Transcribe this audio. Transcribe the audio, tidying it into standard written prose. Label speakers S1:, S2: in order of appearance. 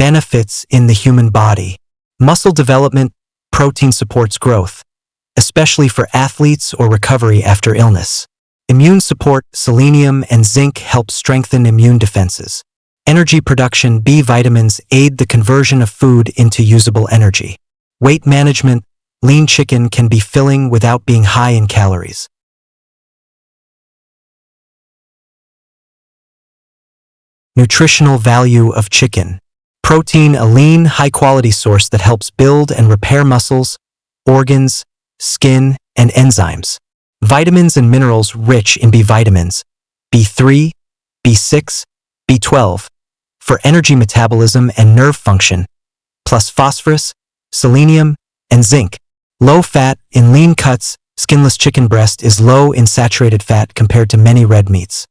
S1: Benefits in the human body. Muscle development. Protein supports growth, especially for athletes or recovery after illness. Immune support. Selenium and zinc help strengthen immune defenses. Energy production. B vitamins aid the conversion of food into usable energy. Weight management. Lean chicken can be filling without being high in calories. Nutritional value of chicken. Protein, a lean, high-quality source that helps build and repair muscles, organs, skin, and enzymes. Vitamins and minerals rich in B vitamins, B3, B6, B12, for energy metabolism and nerve function, plus phosphorus, selenium, and zinc. Low fat. In lean cuts, skinless chicken breast is low in saturated fat compared to many red meats.